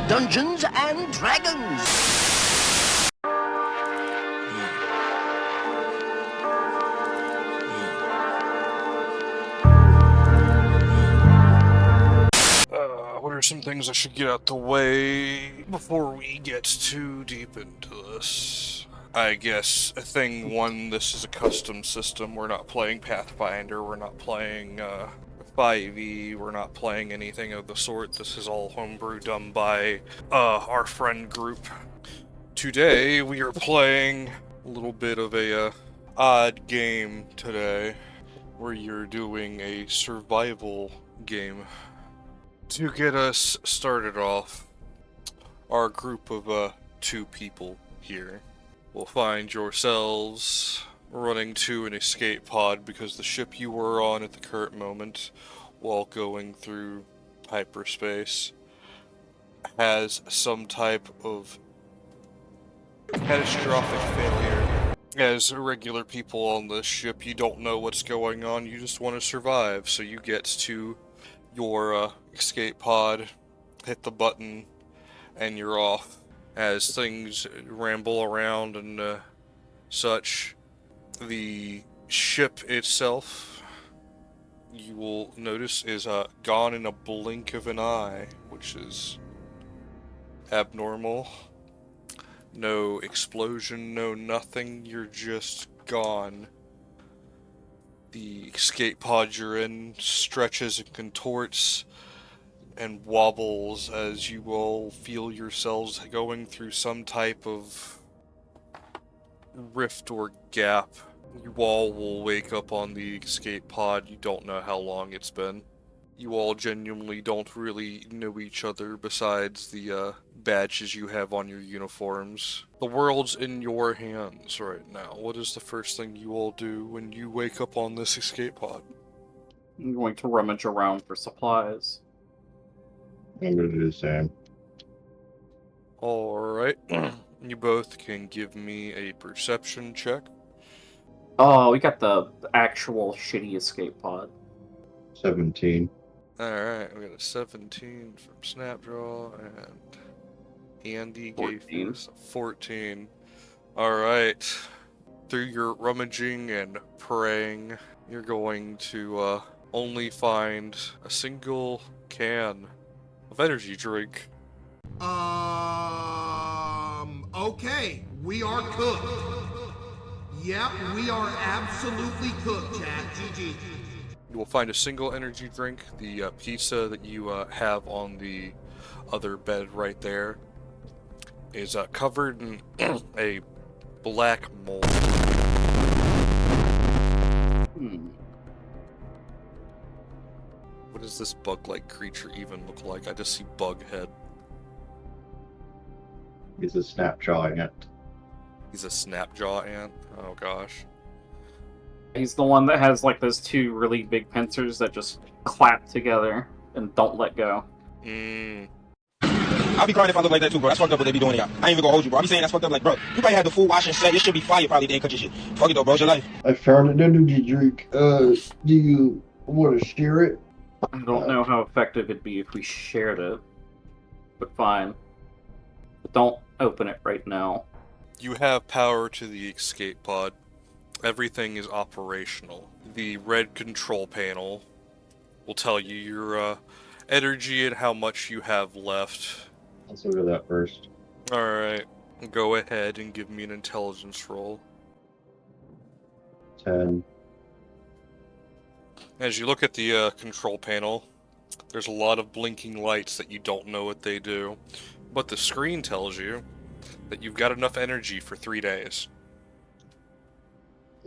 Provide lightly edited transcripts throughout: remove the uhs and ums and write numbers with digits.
Dungeons and Dragons. What are some things I should get out the way before we get too deep into this? I guess thing one, this is a custom system. We're not playing Pathfinder, we're not playing 5e, we're not playing anything of the sort. This is all homebrew done by our friend group. Today we are playing a little bit of a odd game today, where you're doing a survival game. To get us started off, our group of 2 people here will find yourselves running to an escape pod because the ship you were on at the current moment, while going through hyperspace, has some type of catastrophic failure. As regular people on this ship, you don't know what's going on, you just want to survive, so you get to your escape pod, hit the button, and you're off. As things ramble around and such, the ship itself, you will notice, is gone in a blink of an eye, which is abnormal. No explosion, no nothing, you're just gone. The escape pod you're in stretches and contorts and wobbles as you all feel yourselves going through some type of rift or gap. You all will wake up on the escape pod. You don't know how long it's been. You all genuinely don't really know each other besides the badges you have on your uniforms. The world's in your hands right now. What is the first thing you all do when you wake up on this escape pod? I'm going to rummage around for supplies. I'm going to do the same. Alright. You both can give me a perception check. Oh, we got the actual shitty escape pod. 17. Alright, we got a 17 from Snapdraw, and Andy gave 14. us a 14. Alright. Through your rummaging and praying, you're going to only find a single can of energy drink. Okay, we are cooked. Yep, we are absolutely cooked, chat. GG. You will find a single energy drink. The pizza that you have on the other bed right there is covered in a black mold. What does this bug-like creature even look like? I just see bug head. He's a snapjaw ant. He's a snapjaw ant? Oh gosh. He's the one that has like those 2 really big pincers that just clap together and don't let go. I'll be crying if I look like that too, bro. That's fucked up what they be doing, y'all. I ain't even gonna hold you, bro. I be saying that's fucked up, like, bro. You probably had the full wash and set. Your shit be fire, probably didn't cut your shit. Fuck it though, bro. It's your life. I found an energy drink. Do you want to share it? I don't know how effective it'd be if we shared it, but fine. But don't open it right now. You have power to the escape pod. Everything is operational. The red control panel will tell you your energy and how much you have left. Let's look at that first. Alright, go ahead and give me an intelligence roll. 10. As you look at the control panel, there's a lot of blinking lights that you don't know what they do. But the screen tells you that you've got enough energy for 3 days.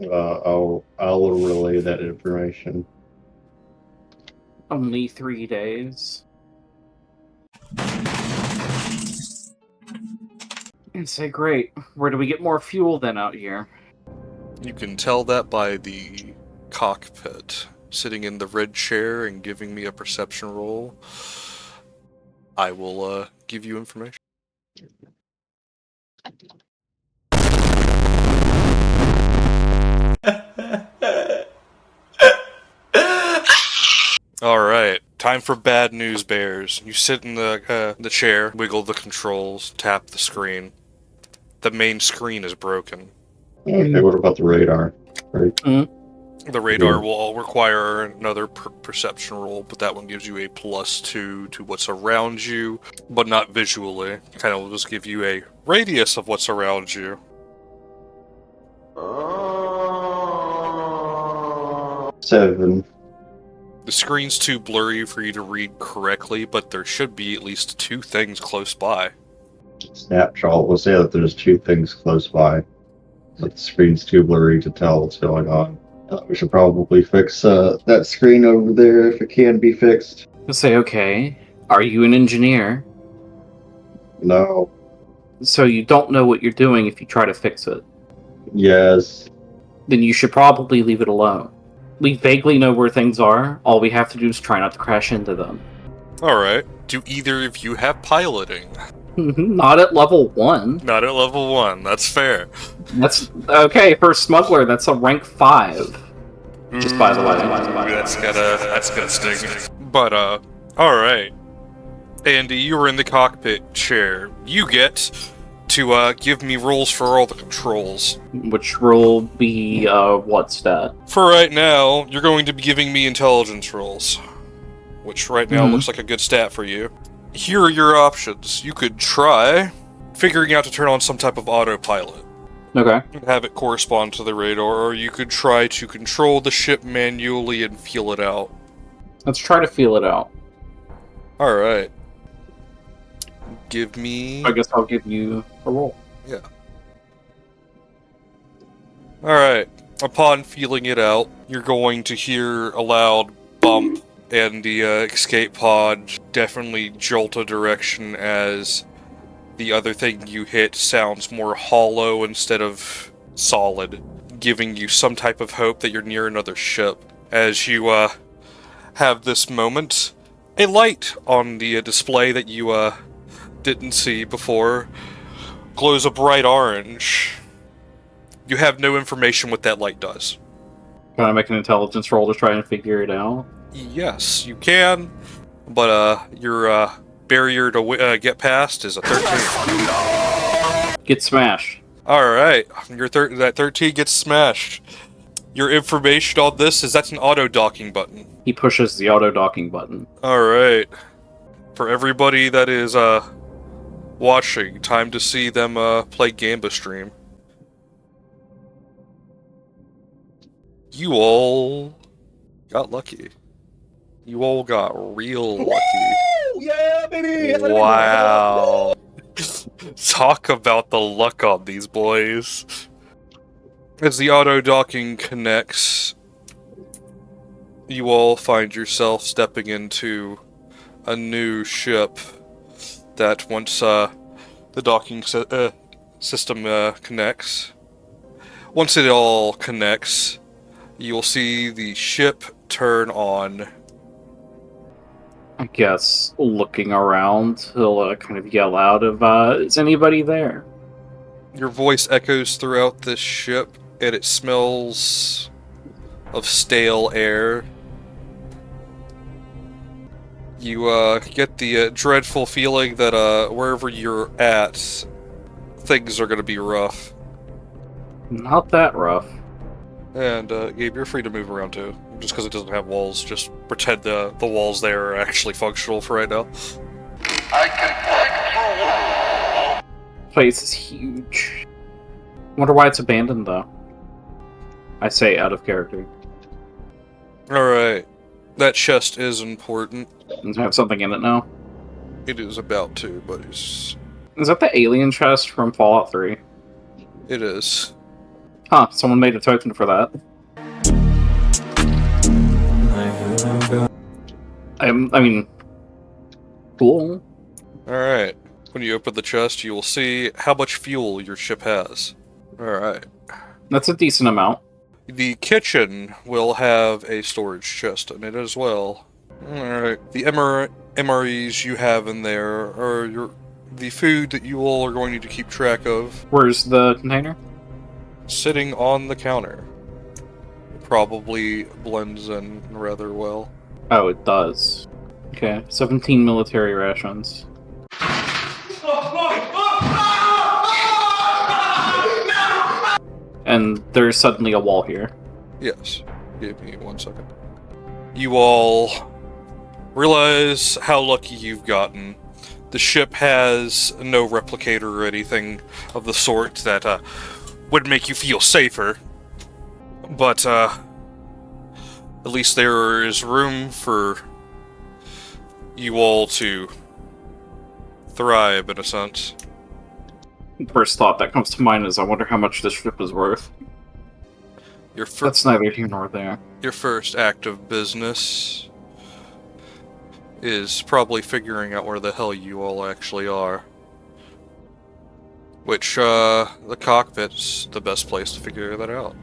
I'll relay that information. Only 3 days. And say, great. Where do we get more fuel then out here? You can tell that by the cockpit. Sitting in the red chair and giving me a perception roll. I will give you information. Alright. Time for bad news bears. You sit in the chair, wiggle the controls, tap the screen. The main screen is broken. Okay, what about the radar? Right. The radar will require another perception roll, but that one gives you a +2 to what's around you, but not visually. Kind of will just give you a radius of what's around you. 7. The screen's too blurry for you to read correctly, but there should be at least 2 things close by. Snapshot will say that there's 2 things close by. But the screen's too blurry to tell what's going on. We should probably fix that screen over there if it can be fixed. I'll say, okay, are you an engineer? No. So you don't know what you're doing if you try to fix it. Yes. Then you should probably leave it alone. We vaguely know where things are. All we have to do is try not to crash into them. Alright. Do either of you have piloting? Not at level 1. Not at level 1, that's fair. That's okay for a smuggler. That's a rank 5. Just by the way, That's gonna sting. But alright. Andy, you were in the cockpit chair. You get to give me rolls for all the controls. Which will be what stat? For right now, you're going to be giving me intelligence rolls, which right now looks like a good stat for you. Here are your options. You could try figuring out to turn on some type of autopilot. Okay. And have it correspond to the radar, or you could try to control the ship manually and feel it out. Let's try to feel it out. Alright. Give me... I guess I'll give you a roll. Yeah. Alright. Upon feeling it out, you're going to hear a loud bump, and the escape pod definitely jolt a direction as the other thing you hit sounds more hollow instead of solid, giving you some type of hope that you're near another ship. As you have this moment, a light on the display that you didn't see before glows a bright orange. You have no information what that light does. Can I make an intelligence roll to try and figure it out? Yes, you can, but your barrier to get past is a 13. Get smashed. Alright, that 13 gets smashed. Your information on this is that's an auto-docking button. He pushes the auto-docking button. Alright. For everybody that is watching, time to see them play Gamba stream. You all got lucky. You all got real lucky. Yeah, baby! Wow. Talk about the luck on these boys. As the auto-docking connects, you all find yourself stepping into a new ship that once the docking system connects. Once it all connects, you'll see the ship turn on. I guess looking around, he'll kind of yell out of, is anybody there? Your voice echoes throughout this ship, and it smells of stale air. You get the dreadful feeling that wherever you're at, things are going to be rough. Not that rough. And Gabe, you're free to move around too. Just because it doesn't have walls, just pretend the walls there are actually functional for right now. Place is huge. Wonder why it's abandoned though. I say out of character. Alright. That chest is important. Does it have something in it now? It is about to, but it's... Is that the alien chest from Fallout 3? It is. Huh, someone made a token for that. I mean... Cool. Alright. When you open the chest, you will see how much fuel your ship has. Alright. That's a decent amount. The kitchen will have a storage chest in it as well. Alright. The MREs you have in there are the food that you all are going to need to keep track of. Where's the container? Sitting on the counter. Probably blends in rather well. Oh, it does. Okay, 17 military rations. And there's suddenly a wall here. Yes. Give me 1 second. You all realize how lucky you've gotten. The ship has no replicator or anything of the sort that would make you feel safer. But at least there is room for you all to thrive, in a sense. First thought that comes to mind is, I wonder how much this ship is worth. That's neither here nor there. Your first act of business is probably figuring out where the hell you all actually are. Which, the cockpit's the best place to figure that out.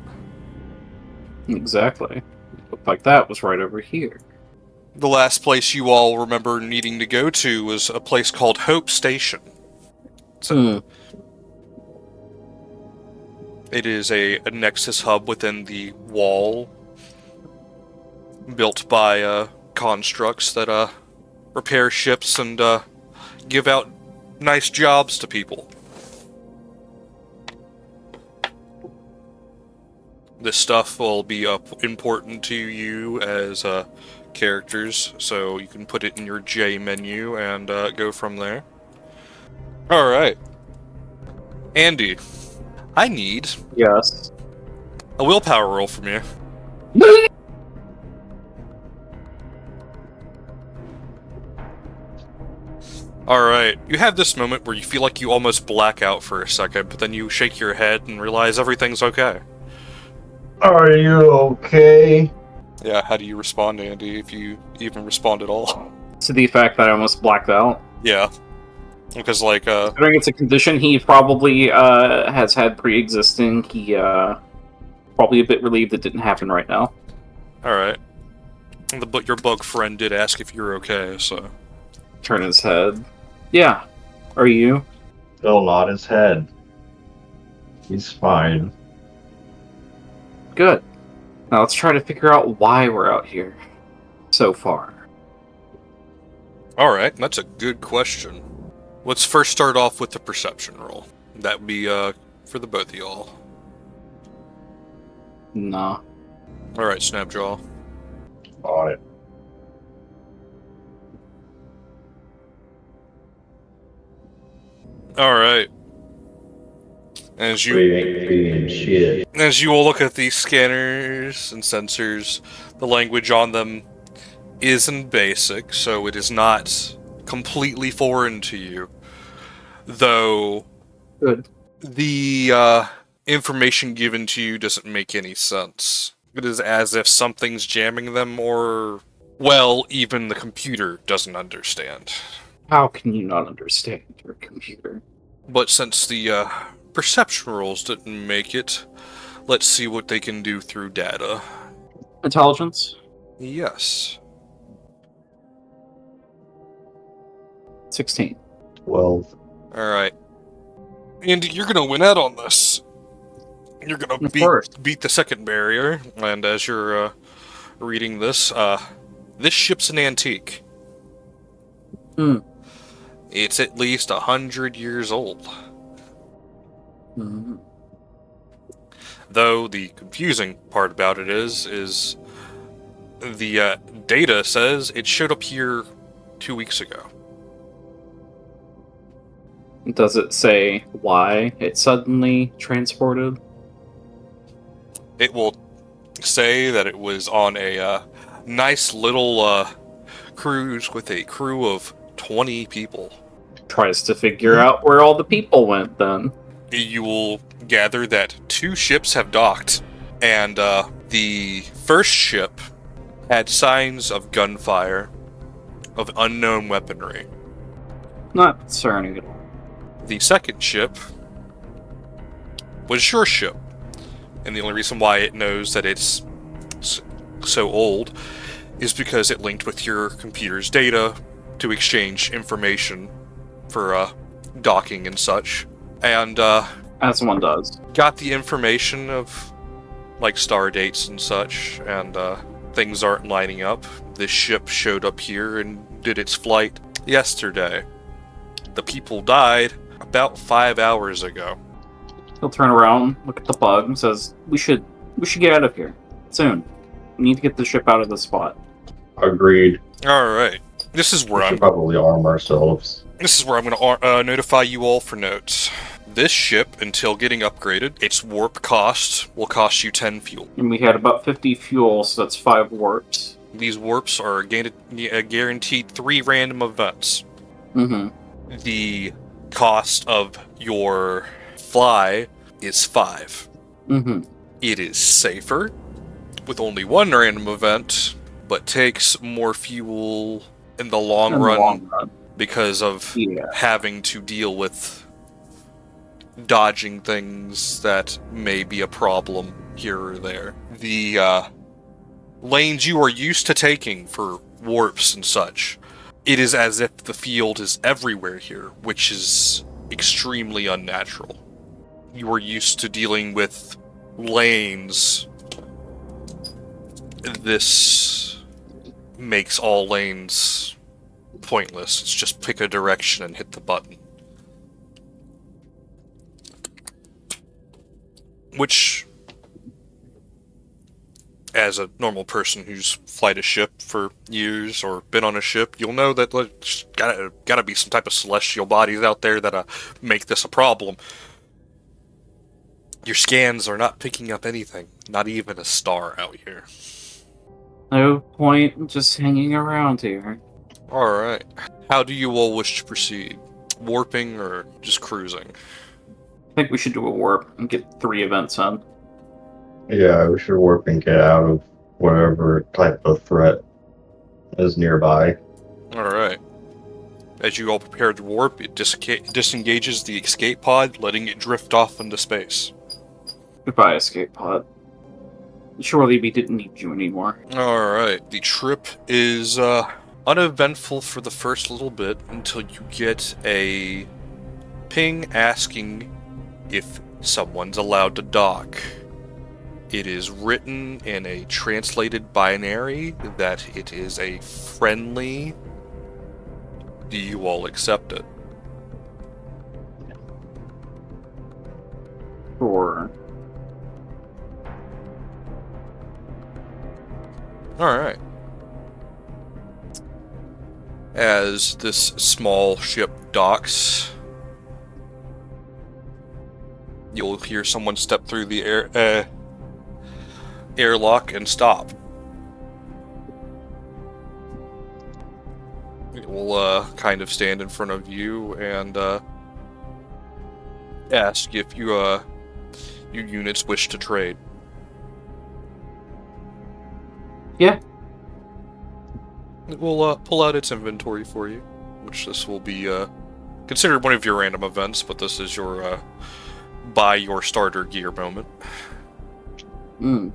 Exactly. Looked like that was right over here. The last place you all remember needing to go to was a place called Hope Station. It is a Nexus hub within the wall, built by constructs that repair ships and give out nice jobs to people. This stuff will be important to you as characters, so you can put it in your J menu and go from there. Alright. Andy, I need Yes. a willpower roll from you. Alright, you have this moment where you feel like you almost black out for a second, but then you shake your head and realize everything's okay. Are you okay? Yeah, how do you respond, Andy, if you even respond at all? To the fact that I almost blacked out. Yeah. Because, like, Considering it's a condition he probably has had pre-existing, he probably a bit relieved it didn't happen right now. alright. Your bug friend did ask if you're okay, so... Turn his head. Yeah. Are you? Still not his head. He's fine. Good. Now let's try to figure out why we're out here so far. Alright, that's a good question. Let's first start off with the perception roll. That would be, for the both of y'all. Nah. Alright, Snapjaw. On it. Alright. As you all look at these scanners and sensors, the language on them is in basic, so it is not completely foreign to you. Though Good. the information given to you doesn't make any sense. It is as if something's jamming them, or, well, even the computer doesn't understand. How can you not understand your computer? But since the perception rolls didn't make it, let's see what they can do through data. Intelligence? Yes. 16. 12. Alright. Andy, you're gonna win out on this. You're gonna beat the second barrier, and as you're reading this, this ship's an antique. Hmm. It's at least 100 years old. Mm-hmm. Though the confusing part about it is the data says it showed up here 2 weeks ago. Does it say why it suddenly transported? It will say that it was on a nice little cruise with a crew of 20 people. Tries to figure out where all the people went then. You will gather that 2 ships have docked, and the first ship had signs of gunfire, of unknown weaponry. Not concerning at all. The second ship was your ship, and the only reason why it knows that it's so old is because it linked with your computer's data to exchange information for docking and such, and As one does. got the information of like star dates and such, and things aren't lining up. This ship showed up here and did its flight yesterday. The people died about 5 hours ago. He'll turn around, look at the bug, and says, "We should get out of here soon. We need to get the ship out of the spot." Agreed. Alright. This is where We I'm should probably arm ourselves. This is where I'm going to notify you all for notes. This ship, until getting upgraded, its warp cost will cost you 10 fuel. And we had about 50 fuel, so that's 5 warps. These warps are guaranteed 3 random events. Mm-hmm. The cost of your fly is 5. Mm-hmm. It is safer, with only 1 random event, but takes more fuel in the long run because of having to deal with dodging things that may be a problem here or there. The lanes you are used to taking for warps and such, it is as if the field is everywhere here, which is extremely unnatural. You are used to dealing with lanes. This makes all lanes pointless. It's just pick a direction and hit the button. Which, as a normal person who's flight a ship for years or been on a ship, you'll know that there's gotta be some type of celestial bodies out there that make this a problem. Your scans are not picking up anything, not even a star out here. No point just hanging around here. Alright. How do you all wish to proceed? Warping or just cruising? I think we should do a warp and get 3 events on. Yeah, we should warp and get out of whatever type of threat is nearby. Alright. As you all prepare to warp, it disengages the escape pod, letting it drift off into space. Goodbye, escape pod. Surely we didn't need you anymore. Alright. The trip is uneventful for the first little bit until you get a ping asking if someone's allowed to dock. It is written in a translated binary that it is a friendly. Do you all accept it? Sure. Alright. As this small ship docks, you'll hear someone step through the airlock and stop. It will kind of stand in front of you and ask if your units wish to trade. Yeah. It will pull out its inventory for you, which this will be considered one of your random events, but this is your buy your starter gear moment. Hmm.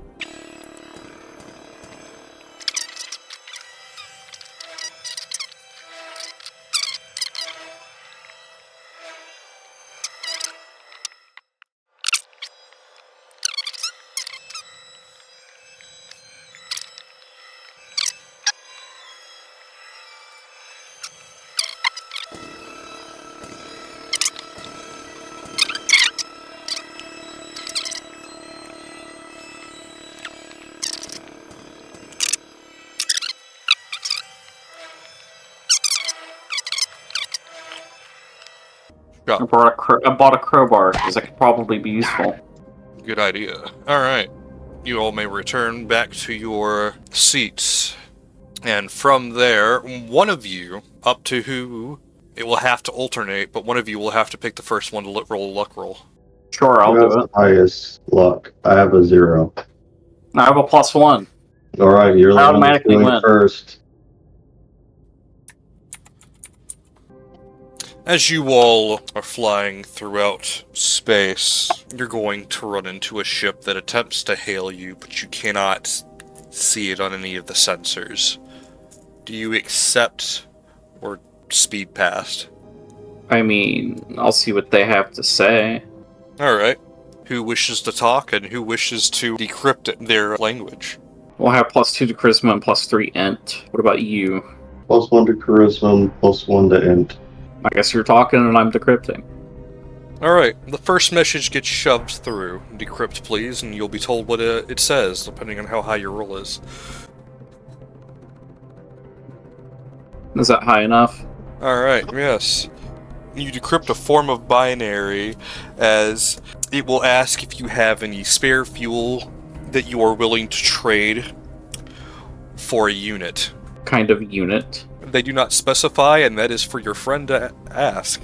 I bought a crowbar, because that could probably be useful. Good idea. Alright. You all may return back to your seats. And from there, one of you, up to who, it will have to alternate, but one of you will have to pick the first one to roll a luck roll. Sure, I'll Who has do the it. highest luck? I have a 0. I have a +1. Alright, you're the one that's Automatically doing win. first. As you all are flying throughout space, you're going to run into a ship that attempts to hail you, but you cannot see it on any of the sensors. Do you accept or speed past? I mean, I'll see what they have to say. Alright. Who wishes to talk and who wishes to decrypt their language? We'll have +2 to charisma and +3 int. What about you? +1 to charisma, +1 to int. I guess you're talking and I'm decrypting. Alright, the first message gets shoved through. Decrypt, please, and you'll be told what it says, depending on how high your roll is. Is that high enough? Alright, yes. You decrypt a form of binary, as it will ask if you have any spare fuel that you are willing to trade for a unit. Kind of unit. They do not specify, and that is for your friend to ask.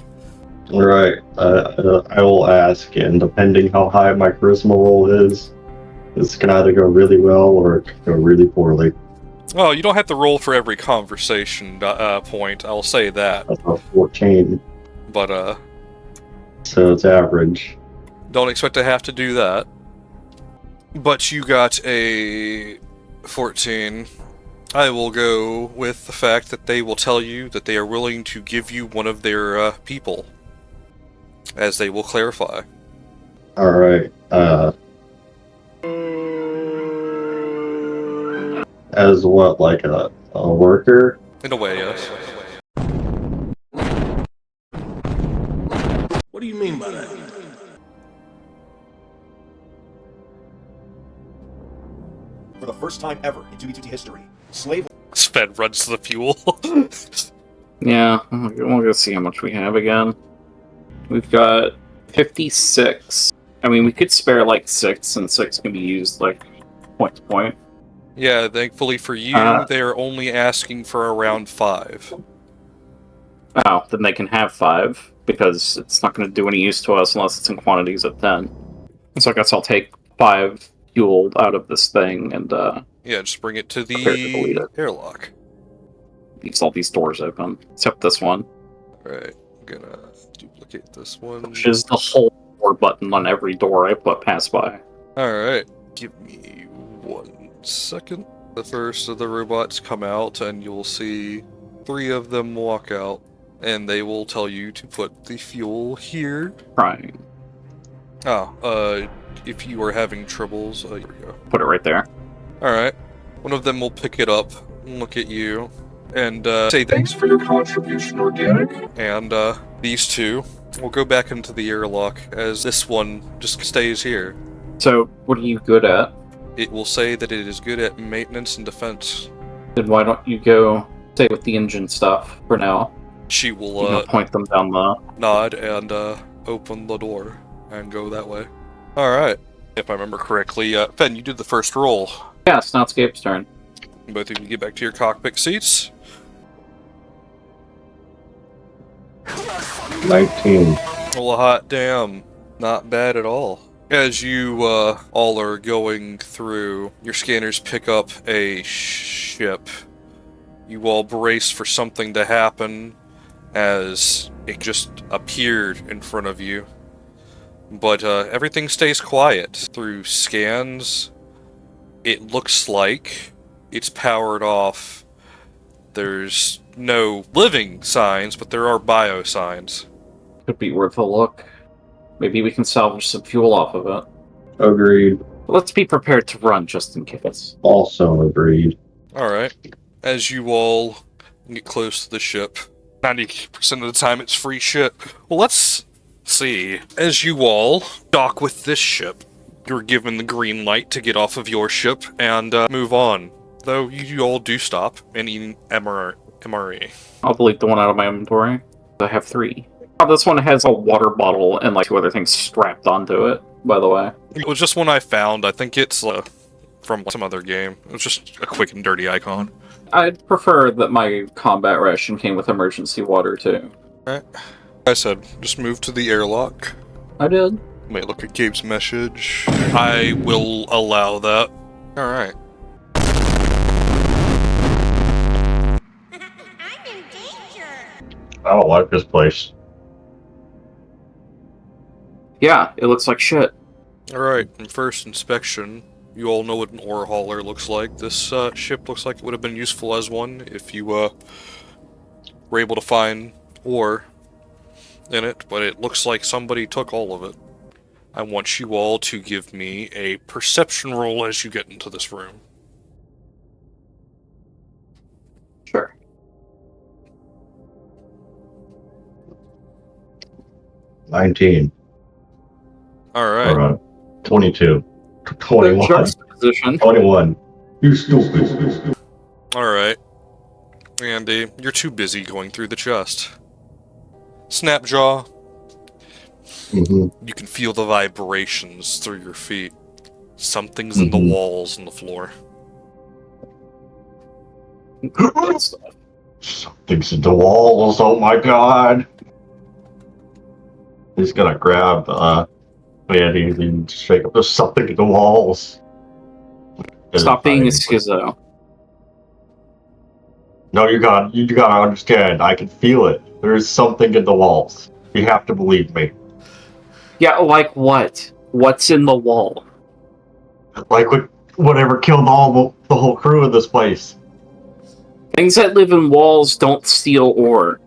Alright, I will ask, and depending how high my charisma roll is, this can either go really well or it can go really poorly. Oh, you don't have to roll for every conversation point, I'll say that. That's a 14, But, so it's average. don't expect to have to do that. But you got a 14. I will go with the fact that they will tell you that they are willing to give you one of their people, as they will clarify. Alright, as what, like a worker? In a way, yes. What do you mean by that? For the first time ever in 2v2t history, slave... Sven runs the fuel. Yeah, we'll go see how much we have again. We've got 56. I mean, we could spare like 6, and 6 can be used like point to point. Yeah, thankfully for you, they're only asking for around 5. Oh, then they can have 5, because it's not going to do any use to us unless it's in quantities of 10. So I guess I'll take 5 fuel out of this thing and, yeah, just bring it to prepare to delete the it. airlock. Leaves all these doors open, except this one. Alright, I'm gonna duplicate this one. Pushes the whole door button on every door I put pass by. Alright, give me 1 second. The first of the robots come out, and you'll see 3 of them walk out, and they will tell you to put the fuel here. Right. If you are having troubles, here we go. Put it right there. Alright, one of them will pick it up, look at you, and say thanks for your contribution, Organic. And these 2 will go back into the airlock, as this one just stays here. So, what are you good at? It will say that it is good at maintenance and defense. Then why don't you go stay with the engine stuff for now? She You will can point them down the... nod and open the door and go that way. Alright. If I remember correctly, Fen, you did the first roll. Yeah, it's Snoutscape's turn. Both of you get back to your cockpit seats. 19. Well, a hot damn. Not bad at all. As you all are going through, your scanners pick up a ship. You all brace for something to happen as it just appeared in front of you. But everything stays quiet. Through scans, it looks like it's powered off. There's no living signs, but there are bio signs. Could be worth a look. Maybe we can salvage some fuel off of it. Agreed. Let's be prepared to run just in case. Also agreed. Alright. As you all get close to the ship, 90% of the time it's free ship. Well, let's see. As you all dock with this ship, you're given the green light to get off of your ship and move on. Though you all do stop and eat MRE. I'll delete the one out of my inventory. I have 3. Oh, this one has a water bottle and like 2 other things strapped onto it, by the way. It was just one I found. I think it's from some other game. It was just a quick and dirty icon. I'd prefer that my combat ration came with emergency water, too. Alright. I said, just move to the airlock. I did. Wait, look at Gabe's message. I will allow that. Alright. I'm in danger. I don't like this place. Yeah, it looks like shit. Alright, in first inspection, you all know what an ore hauler looks like. This ship looks like it would have been useful as one if you were able to find ore in it, but it looks like somebody took all of it. I want you all to give me a perception roll as you get into this room. Sure. 19. Alright. Or, 22. The 21. juxtaposition. 21. You stupid. Alright. Andy, you're too busy going through the chest. Snapjaw, Mm-hmm. you can feel the vibrations through your feet. Something's in the walls and the floor. Something's in the walls. Oh my god. He's gonna grab Andy and shake up. There's something in the walls. Stop being a schizo. No, you gotta understand. I can feel it. There is something in the walls. You have to believe me. Yeah, like what? What's in the wall? Like whatever killed the whole crew of this place. Things that live in walls don't steal ore.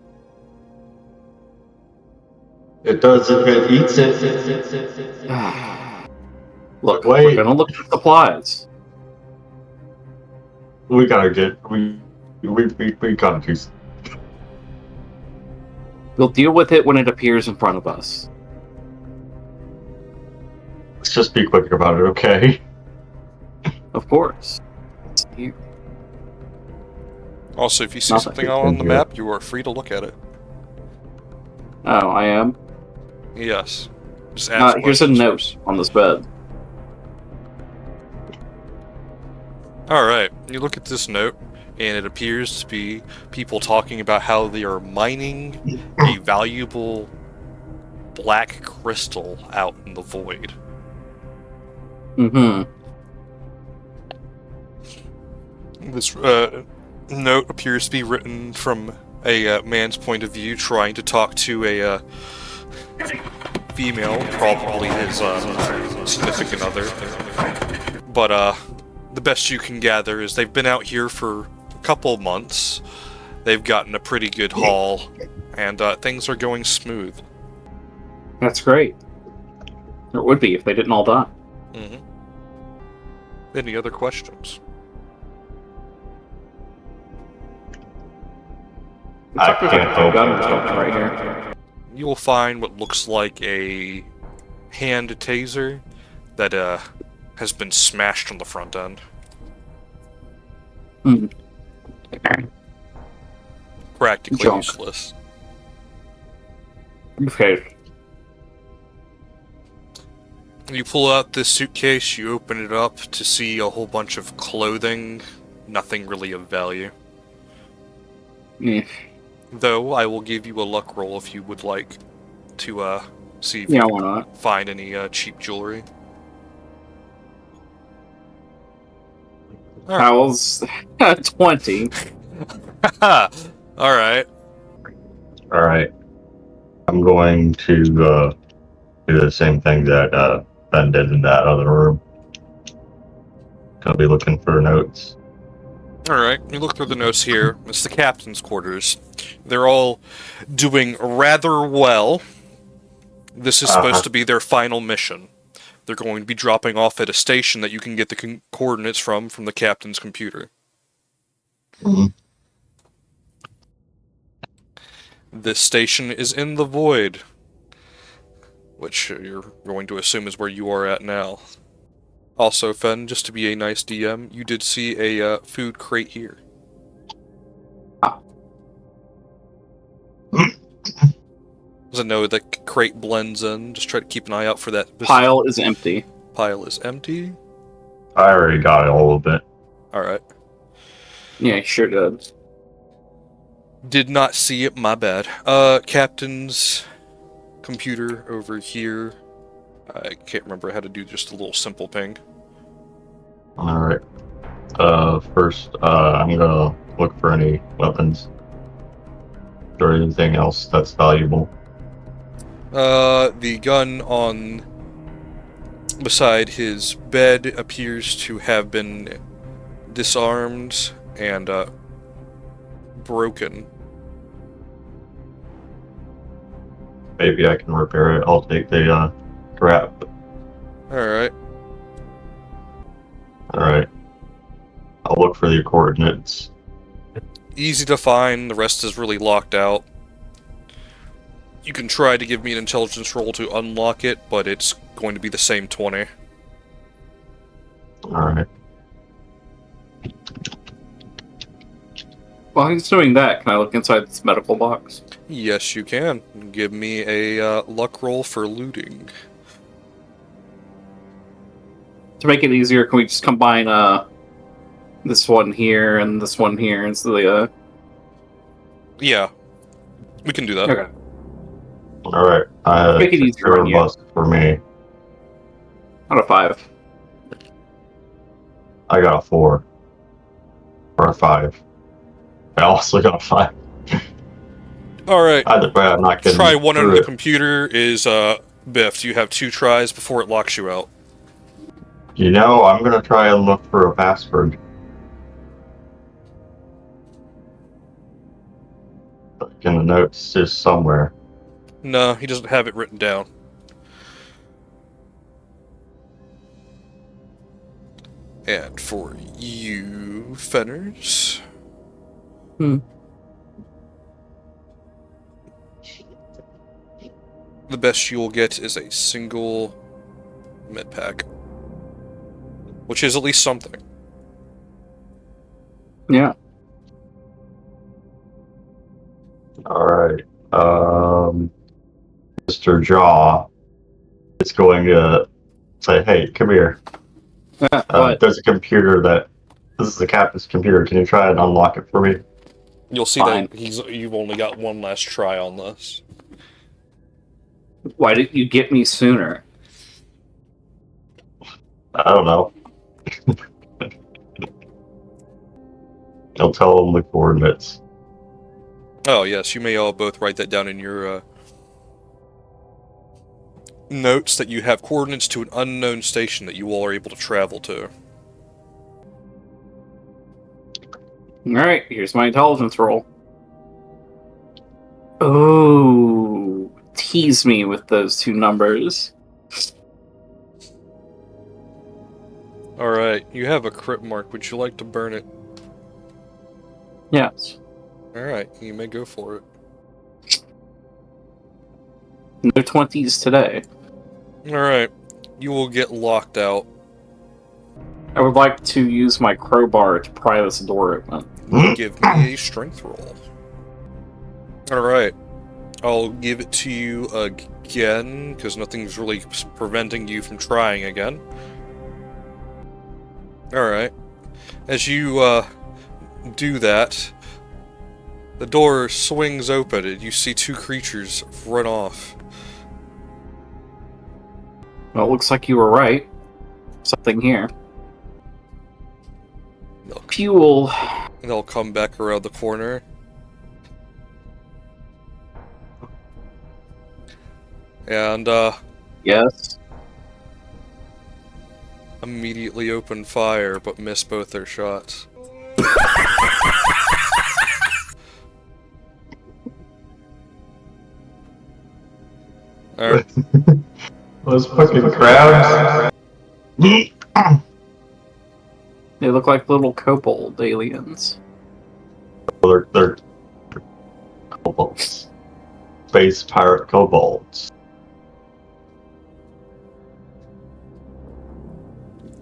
It does if it eats it. Look, Wait. we're gonna look at supplies. We gotta do. We'll deal with it when it appears in front of us. Let's just be quick about it, okay? Of course. Also, if you see Nothing. something on the map, you are free to look at it. Oh, I am? Yes. Just ask Here's a questions note first. on this bed. Alright, you look at this note, and it appears to be people talking about how they are mining a valuable black crystal out in the void. Mm-hmm. This note appears to be written from a man's point of view, trying to talk to a female, probably his significant other. But the best you can gather is they've been out here for a couple months. They've gotten a pretty good haul, and things are going smooth. That's great. It would be if they didn't all die. Mm-hmm. Any other questions? I can't help Gun it. stuff right here. You will find what looks like a hand taser that has been smashed on the front end. Hmm. Practically Junk. useless. Okay. You pull out this suitcase, you open it up to see a whole bunch of clothing, nothing really of value. Mm. Though, I will give you a luck roll if you would like to see if Yeah, you why can not? find any cheap jewelry. How's 20? Alright. Alright. I'm going to do the same thing that Ben did in that other room. Gonna be looking for notes. Alright, you look through the notes here. It's the captain's quarters. They're all doing rather well. This is supposed to be their final mission. They're going to be dropping off at a station that you can get the coordinates from the captain's computer. Mm-hmm. This station is in the void, which you're going to assume is where you are at now. Also, Fen, just to be a nice DM, you did see a food crate here. Does it know the crate blends in? Just try to keep an eye out for that. Pile is empty. Pile is empty. I already got all of it. Alright. Yeah, he sure did. Did not see it, my bad. Captain's computer over here. I can't remember how to do just a little simple ping. Alright. First, I'm gonna look for any weapons. Or anything else that's valuable. The gun on beside his bed appears to have been disarmed and broken. Maybe I can repair it. I'll take the strap. Alright. Alright. I'll look for the coordinates. Easy to find, the rest is really locked out. You can try to give me an intelligence roll to unlock it, but it's going to be the same 20. Alright. While he's doing that, can I look inside this medical box? Yes, you can. Give me a luck roll for looting. To make it easier, can we just combine this one here and this one here instead of Yeah, we can do that. Okay. Alright. Make it easier on you. Bust for me. Out of 5. I got a 4. Or a 5. I also got a 5. Alright. Either way, I'm not getting Try one under through the it. computer is biffed. You have 2 tries before it locks you out. You know, I'm gonna try and look for a password. Like in the notes is somewhere. No, he doesn't have it written down. And for you, Fenners. The best you will get is a single med pack. Which is at least something. Yeah. Alright. Mr. Jaw is going to say, hey, come here. What? There's a computer that... This is the captain's computer. Can you try and unlock it for me? You'll see Fine. that you've only got one last try on this. Why didn't you get me sooner? I don't know. I'll tell them the coordinates. Oh, yes, you may all both write that down in your notes that you have coordinates to an unknown station that you all are able to travel to. Alright, here's my intelligence roll. Oh, tease me with those 2 numbers. Alright, you have a crit mark. Would you like to burn it? Yes. Alright, you may go for it. No 20s today. Alright, you will get locked out. I would like to use my crowbar to pry this door open. Give me a strength roll. Alright, I'll give it to you again, because nothing's really preventing you from trying again. Alright, as you do that, the door swings open and you see 2 creatures run off. Well, it looks like you were right. Something here. Fuel. They'll come back around the corner. And, Yes. immediately open fire, but miss both their shots. Alright. Those fucking crabs. They look like little kobold aliens. They're kobolds. Space pirate kobolds.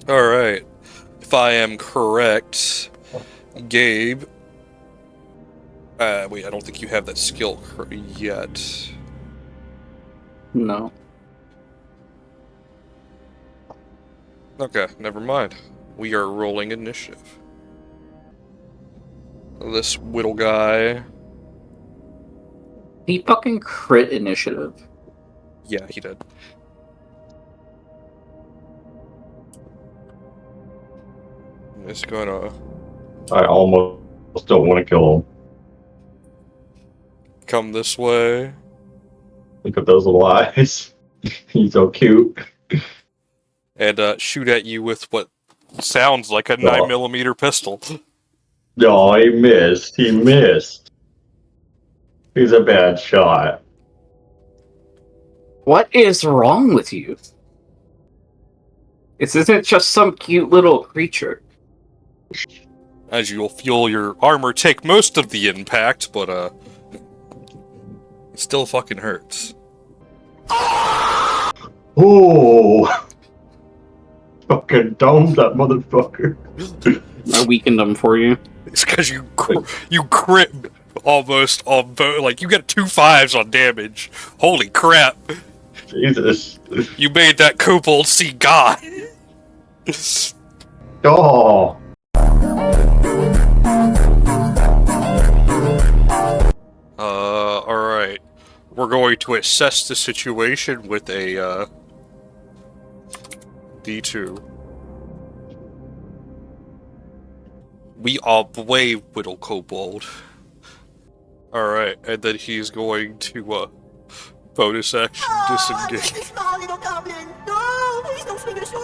Alright. If I am correct, Gabe... wait, I don't think you have that skill yet. No. Okay, never mind. We are rolling initiative. This whittle guy... He fucking crit initiative. Yeah, he did. It's gonna I almost don't want to kill him. come this way. Look at those little eyes. He's so cute. And shoot at you with what sounds like a 9mm pistol. Oh, he missed. He missed. He's a bad shot. What is wrong with you? Isn't just some cute little creature. As you'll feel your armor take most of the impact, but It still fucking hurts. Oh! Fucking domed that motherfucker. I weakened them for you. It's because you crit almost on both. Like, you got 2 5s on damage. Holy crap. Jesus. You made that kobold see God. Oh! Alright. We're going to assess the situation with a, D2. We are brave, little kobold. Alright, and then he's going to, bonus action disengage.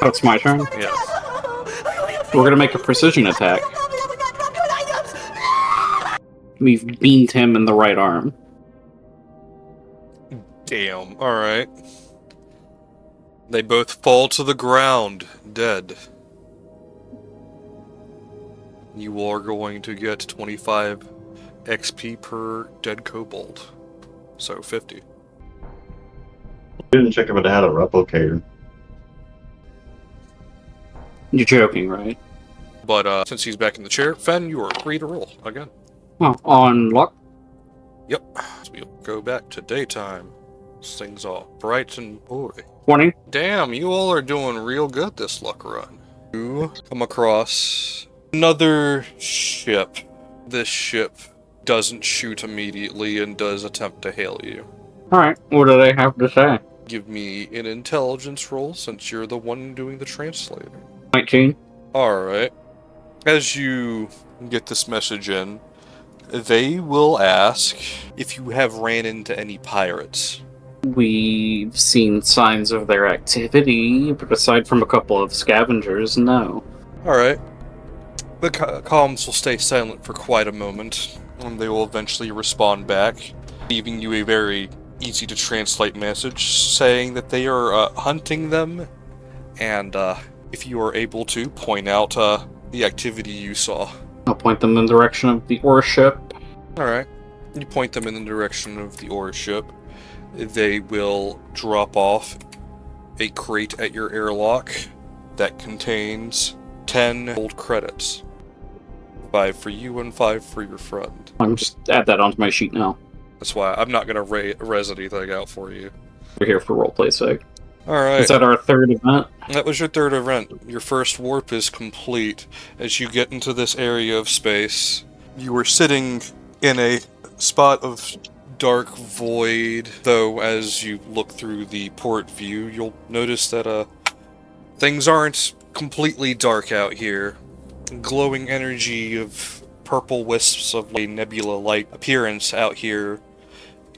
Oh, it's my turn? Yes. We're gonna make a precision attack. We've beamed him in the right arm. Damn, alright. They both fall to the ground, dead. You are going to get 25 XP per dead kobold. So 50. Didn't check if it had a replicator. You're joking, right? But, since he's back in the chair, Fen, you are free to roll again. Oh, on luck? Yep. So we'll go back to daytime. This thing's all bright and boy. 20. Damn, you all are doing real good this luck run. You come across another ship. This ship doesn't shoot immediately and does attempt to hail you. Alright, what do they have to say? Give me an intelligence roll since you're the one doing the translator. 19. Alright. As you get this message in, they will ask if you have ran into any pirates. We've seen signs of their activity, but aside from a couple of scavengers, no. Alright. The comms will stay silent for quite a moment, and they will eventually respond back, leaving you a very easy to translate message saying that they are hunting them, and if you are able to, point out the activity you saw. I'll point them in the direction of the ore ship. Alright. You point them in the direction of the ore ship. They will drop off a crate at your airlock that contains 10 gold credits. 5 for you and 5 for your friend. I'm just add that onto my sheet now. That's why I'm not going to res anything out for you. We're here for roleplay's sake. Alright. Is that our third event? That was your third event. Your first warp is complete. As you get into this area of space, you are sitting in a spot of dark void, though as you look through the port view, you'll notice that things aren't completely dark out here. Glowing energy of purple wisps of a nebula-like appearance out here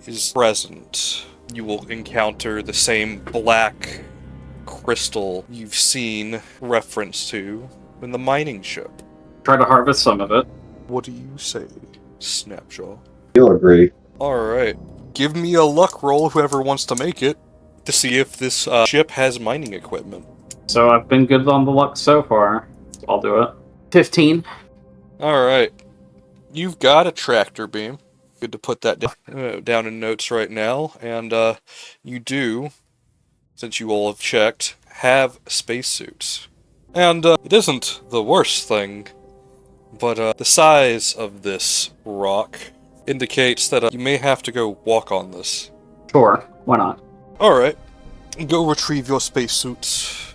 is present. You will encounter the same black crystal you've seen reference to in the mining ship. Try to harvest some of it. What do you say, Snapjaw? You'll agree. Alright. Give me a luck roll, whoever wants to make it, to see if this ship has mining equipment. So I've been good on the luck so far. I'll do it. 15. Alright. You've got a tractor beam. Good to put that down in notes right now. And you do, since you all have checked, have spacesuits. And it isn't the worst thing, but the size of this rock indicates that you may have to go walk on this. Sure, why not? Alright. Go retrieve your spacesuits.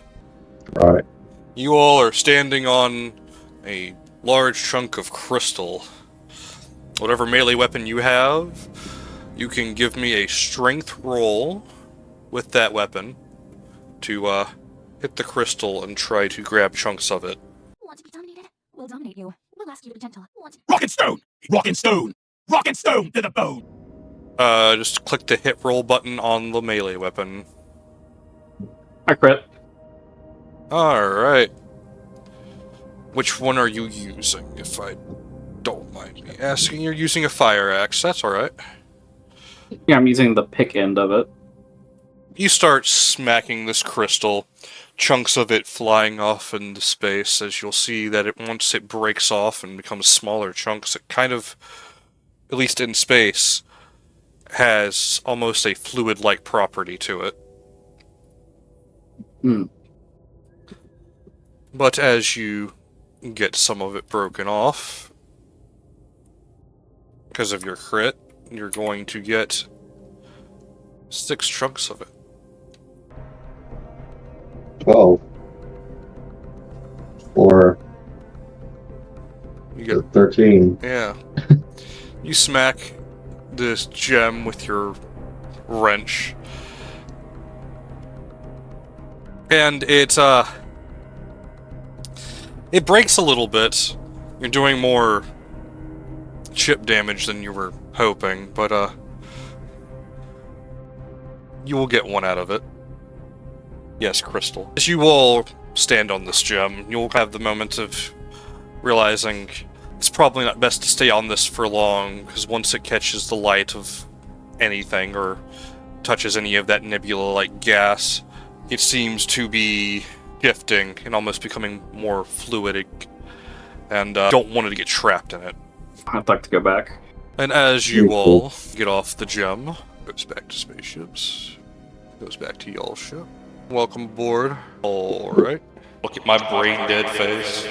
Right. You all are standing on a large chunk of crystal. Whatever melee weapon you have, you can give me a strength roll with that weapon to hit the crystal and try to grab chunks of it. Want to be dominated? We'll dominate you. We'll ask you to be gentle. Want Rock and stone! Rock and stone! Rock and stone to the bone! Just click the hit roll button on the melee weapon. I crit. Alright. Which one are you using, if I don't mind me asking? You're using a fire axe, that's alright. Yeah, I'm using the pick end of it. You start smacking this crystal, chunks of it flying off into space, as you'll see that once it breaks off and becomes smaller chunks, it kind of, at least in space, has almost a fluid-like property to it. Hmm. But as you get some of it broken off, because of your crit, you're going to get 6 chunks of it. 12. Or You get 13. Yeah. You smack this gem with your wrench. And it breaks a little bit. You're doing more chip damage than you were hoping, but you will get 1 out of it. Yes, crystal. As you all stand on this gem, you'll have the moment of realizing it's probably not best to stay on this for long, because once it catches the light of anything or touches any of that nebula-like gas, it seems to be shifting and almost becoming more fluidic, and don't want it to get trapped in it. I'd like to go back. And as you all get off the gem, goes back to spaceships, goes back to y'all's ship. Welcome aboard. Alright. Look at my brain-dead face.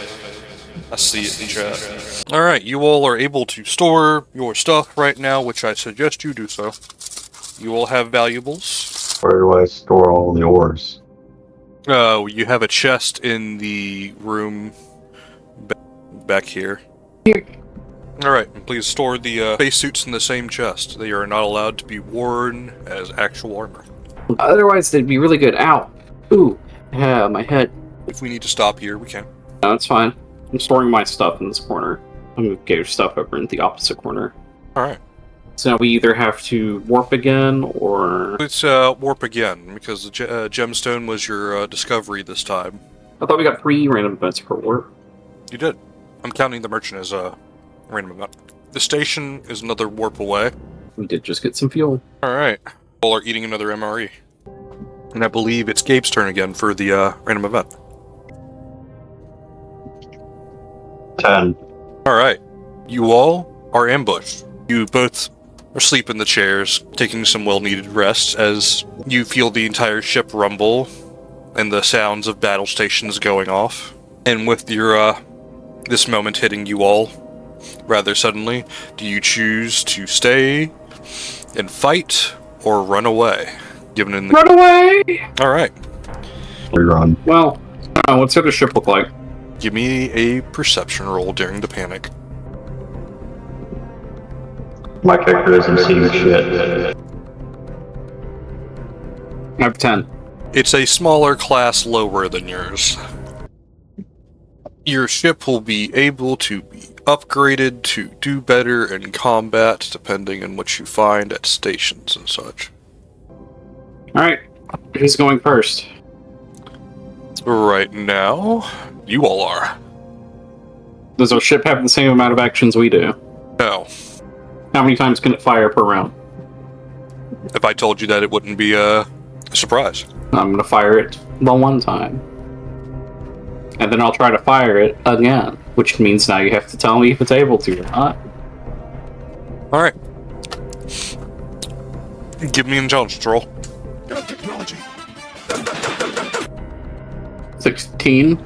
I see it in chat. Alright, you all are able to store your stuff right now, which I suggest you do so. You all have valuables. Where do I store all the ores? You have a chest in the room back here. Alright, please store the spacesuits in the same chest. They are not allowed to be worn as actual armor. Otherwise, they'd be really good. Ow. Ooh. Yeah, my head. If we need to stop here, we can. No, that's fine. I'm storing my stuff in this corner. I'm gonna get your stuff over in the opposite corner. Alright. So now we either have to warp again, or... Let's warp again, because the gemstone was your discovery this time. I thought we got 3 random events per warp. You did. I'm counting the merchant as a random event. The station is another warp away. We did just get some fuel. Alright. All are eating another MRE. And I believe it's Gabe's turn again for the random event. 10. Alright. You all are ambushed. You both are asleep in the chairs, taking some well-needed rest as you feel the entire ship rumble and the sounds of battle stations going off. And with your, this moment hitting you all rather suddenly, do you choose to stay and fight or run away? Given in the... Run away! Alright. We run. Well, what's the other ship look like? Give me a perception roll during the panic. My character isn't seeing shit. I have 10. It's a smaller class lower than yours. Your ship will be able to be upgraded to do better in combat, depending on what you find at stations and such. Alright, who's going first? Right now, you all are. Does our ship have the same amount of actions we do? No. How many times can it fire per round? If I told you that, it wouldn't be a surprise. I'm gonna fire it the 1 time. And then I'll try to fire it again, which means now you have to tell me if it's able to or not. Alright. Give me an intelligence roll. Technology. 16.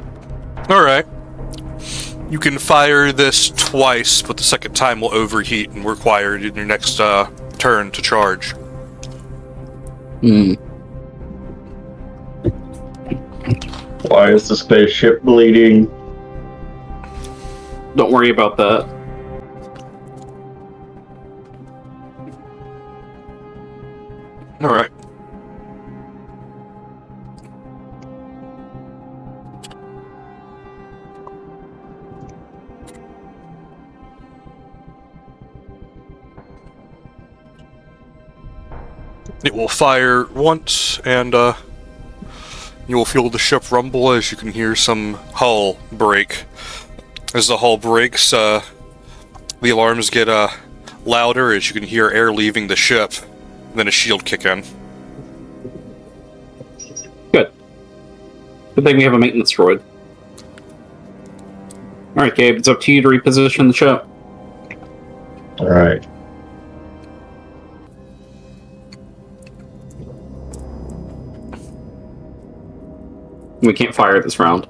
Alright. You can fire this twice, but the second time will overheat and require in your next turn to charge. Why is the spaceship bleeding? Don't worry about that. Alright. It will fire once, and you will feel the ship rumble as you can hear some hull break. As the hull breaks, the alarms get louder as you can hear air leaving the ship, and then a shield kick in. Good. Good thing we have a maintenance droid. Alright, Gabe, it's up to you to reposition the ship. Alright. We can't fire this round.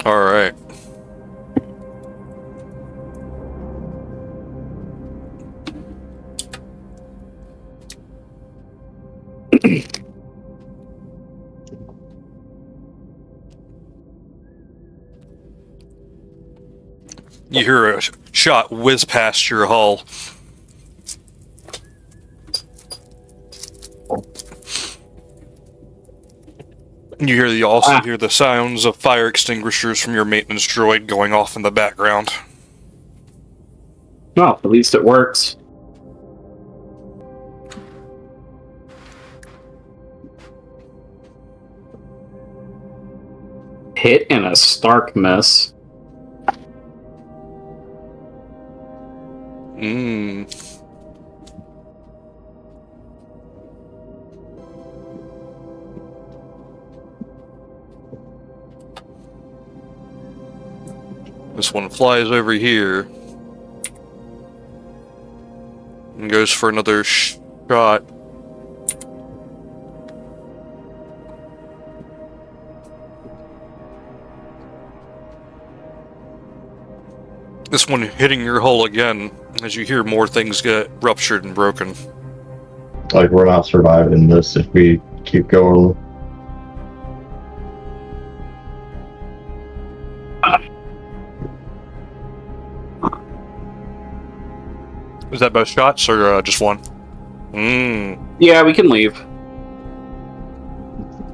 Alright. You hear a shot whiz past your hull. You also hear the sounds of fire extinguishers from your maintenance droid going off in the background. Well, at least it works. Hit and a stark miss. This one flies over here and goes for another shot. This one hitting your hull again as you hear more things get ruptured and broken. Like, we're not surviving this if we keep going. Is that both shots or just one? Yeah, we can leave.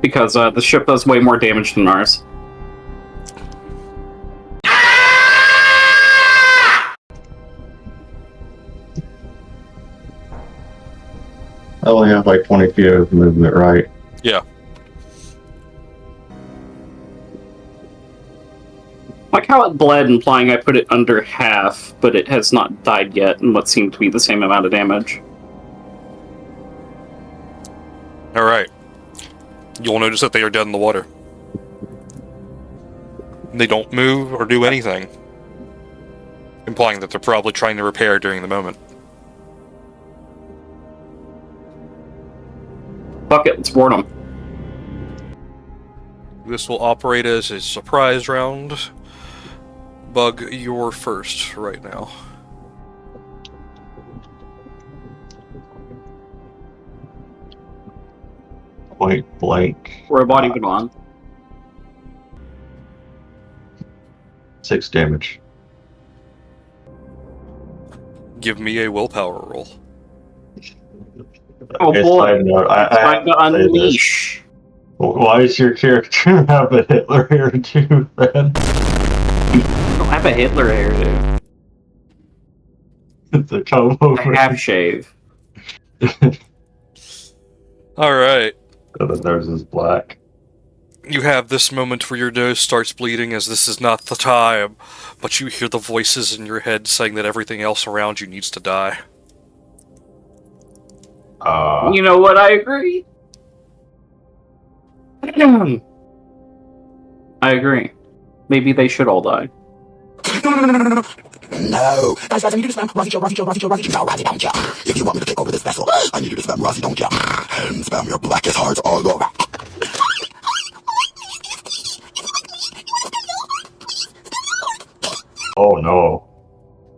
Because the ship does way more damage than ours. I only have like 20 feet of movement, right? Yeah. Like how it bled, implying I put it under half, but it has not died yet in what seemed to be the same amount of damage. Alright. You'll notice that they are dead in the water. They don't move or do anything, implying that they're probably trying to repair during the moment. Fuck it, let's board them. This will operate as a surprise round. Bug, you're first right now. Point blank. Robot even on. 6 damage. Give me a willpower roll. Oh Okay, boy, side note, I trying to have to say this. unleash. Why does your character have a Hitler hair too, then? I don't have a Hitler hair, dude. It's a comb over. A half shave. Alright. So the nose is black. You have this moment where your nose starts bleeding as this is not the time, but you hear the voices in your head saying that everything else around you needs to die. You know what? I agree. I agree. Maybe they should all die. No. Guys, I need you to spam Rozzy Joe. No, Rozzy, don't ya. If you want me to take over this vessel, I need you to spam Rozzy, don't ya. And spam your blackest hearts all over. Oh no.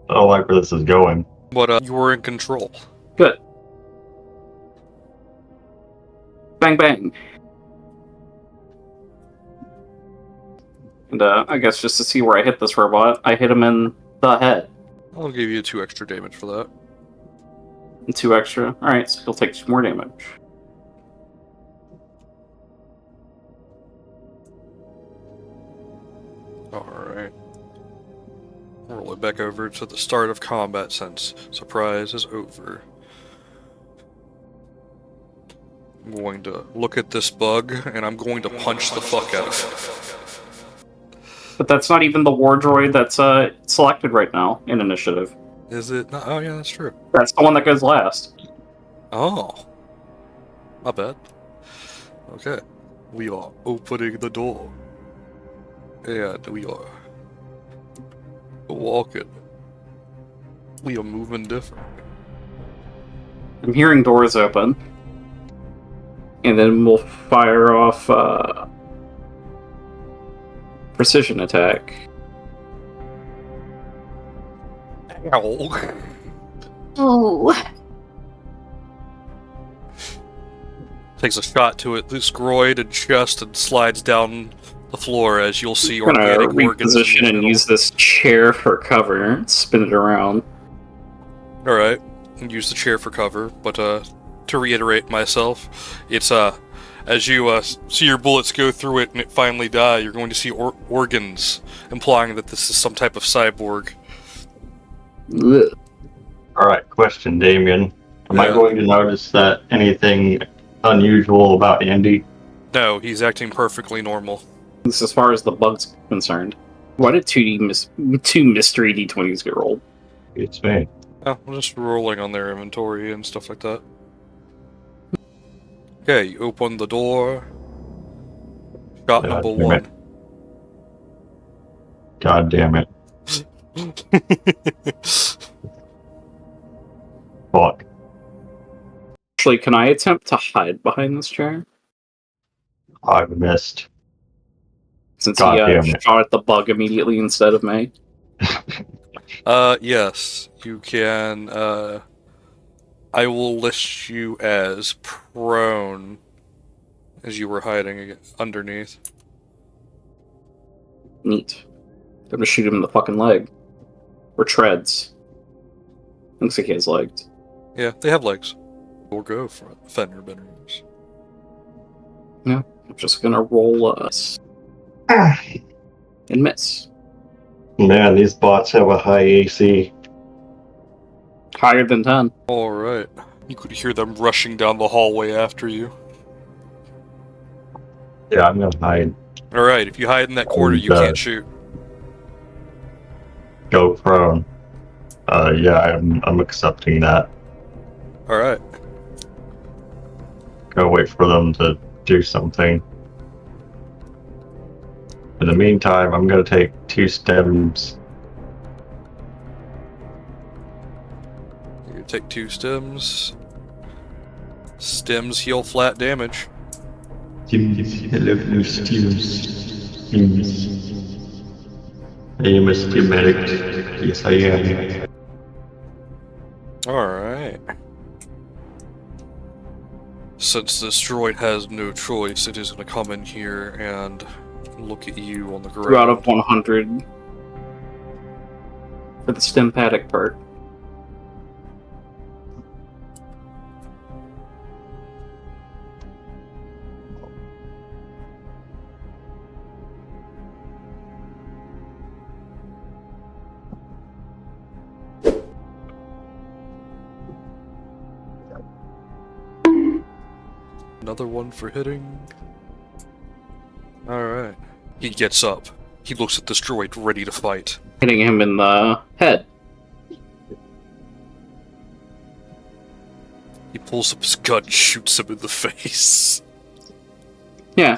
I don't like where this is going. But you were in control. Good. Bang bang. And I guess just to see where I hit this robot, I hit him in the head. I'll give you 2 extra damage for that. And 2 extra. Alright, so he'll take 2 more damage. Alright. Roll it back over to the start of combat since surprise is over. I'm going to look at this bug, and I'm going to punch the fuck out of it. But that's not even the war droid that's selected right now in initiative. Is it? No, oh yeah, that's true. That's the one that goes last. Oh. Not bad. Okay. We are opening the door. And we are walking. We are moving different. I'm hearing doors open. And then we'll fire off precision attack. Ow. Oh. Takes a shot to it, this groin and chest, and slides down the floor as you'll see I'm gonna organic organs in the reposition and middle. use this chair for cover. Spin it around. Alright, and use the chair for cover, but to reiterate myself, it's as you see your bullets go through it and it finally die, you're going to see organs, implying that this is some type of cyborg. Ugh. Alright, question, Damien. Am I Yeah. going to notice that anything unusual about Andy? No, he's acting perfectly normal. This is as far as the bug's concerned. Why did two mystery D20s get rolled? It's me. Oh, I'm just rolling on their inventory and stuff like that. Okay, you open the door. Shot God number damn one. it. God damn it. Fuck. Actually, can I attempt to hide behind this chair? I missed. Since God he damn it. shot at the bug immediately instead of me. Yes, you can, I will list you as prone, as you were hiding underneath. Neat. I'm gonna shoot him in the fucking leg. Or treads. Looks like he has legs. Yeah, they have legs. Or go for fender benders. I'm just gonna roll us. And miss. Man, these bots have a high AC. Higher than 10. Alright. You could hear them rushing down the hallway after you. Yeah, I'm gonna hide. Alright, if you hide in that corner, you can't shoot. Go prone. Yeah, I'm accepting that. Alright. Go wait for them to do something. In the meantime, I'm gonna take 2 stems. You take 2 stems. Stems heal flat damage. Hello, stems. I am a stem addict. Yes, I am. Alright. Since this droid has no choice, it is going to come in here and look at you on the ground. 2 out of 100. For the stem paddock part. Another one for hitting. Alright. He gets up. He looks at this droid ready to fight. Hitting him in the head. He pulls up his gun and shoots him in the face. Yeah.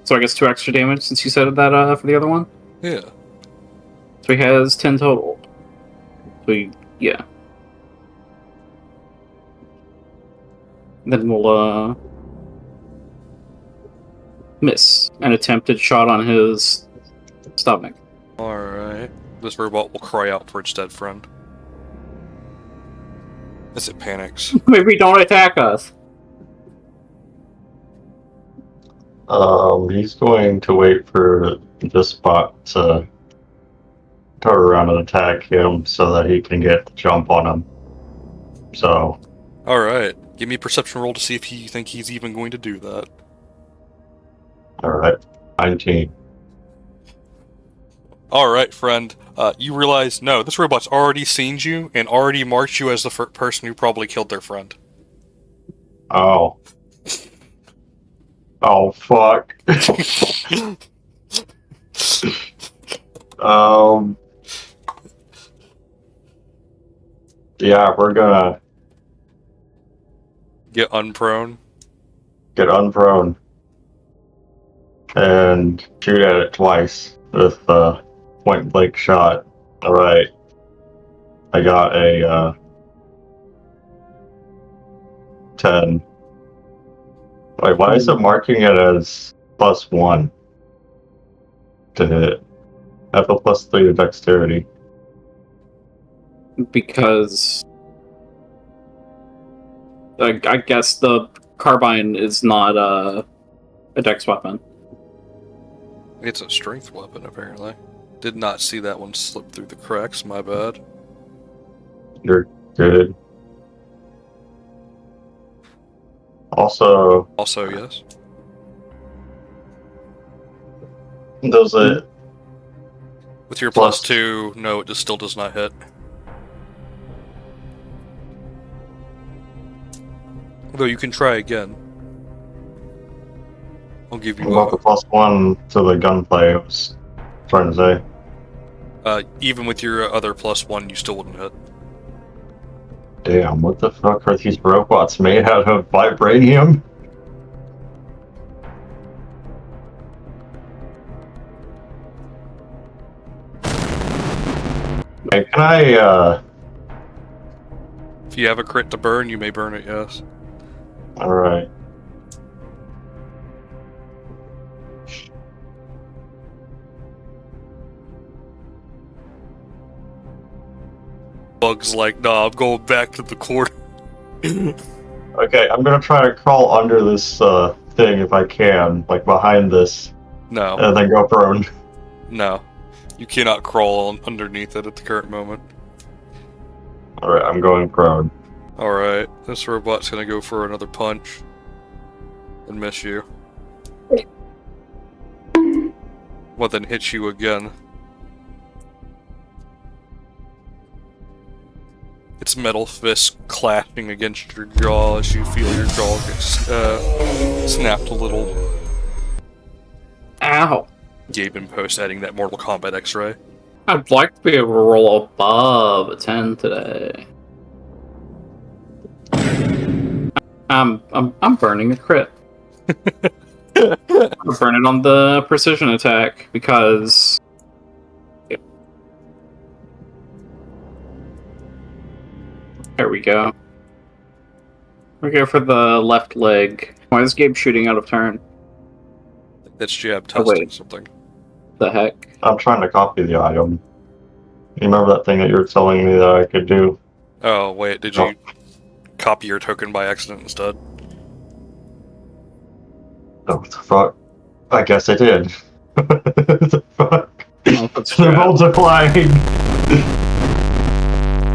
So I guess 2 extra damage since you said that for the other one? Yeah. So he has 10 total. So yeah. Then we'll miss an attempted shot on his stomach. Alright. This robot will cry out for its dead friend. As it panics. Maybe don't attack us. He's going to wait for this bot to turn around and attack him so that he can get the jump on him. So, Alright. Give me a perception roll to see if you think he's even going to do that. alright. 19. Alright, friend. You realize, no, this robot's already seen you and already marked you as the person who probably killed their friend. Oh. Oh, fuck. Yeah, we're gonna Get unprone. get unprone and shoot at it twice with a point blank shot. Alright. I got a 10. Wait, why is it marking it as +1 to hit? I have a +3 to dexterity. Because I guess the carbine is not a dex weapon. It's a strength weapon, apparently. Did not see that one slip through the cracks, my bad. You're good. Also, Yes. does it With your Plus- +2, no, it just still does not hit. Though you can try again. I'll give you about the +1 to the gunplay? I was trying to say. even with your other +1, you still wouldn't hit. Damn, what the fuck are these robots made out of vibranium? Hey, can I, If you have a crit to burn, you may burn it, yes. alright. Bug's like, nah, I'm going back to the corner. Okay, I'm gonna try to crawl under this, thing if I can, like behind this, No, and then go prone. no. You cannot crawl underneath it at the current moment. Alright, I'm going prone. Alright, this robot's gonna go for another punch. And miss you. Well, then hit you again. Its metal fist clashing against your jaw as you feel your jaw get snapped a little. Ow! Gabe in post adding that Mortal Kombat X-ray. I'd like to be able to roll above a 10 today. I'm burning a crit. I'm burning on the precision attack because. Yep. There we go. We go for the left leg. Why is Gabe shooting out of turn? That's jab Oh, testing wait. something. The heck? I'm trying to copy the item. You remember that thing that you were telling me that I could do? Oh, wait, did you copy your token by accident instead? Oh, what the fuck? I guess I did. What the fuck? Oh, that's They're jab. multiplying!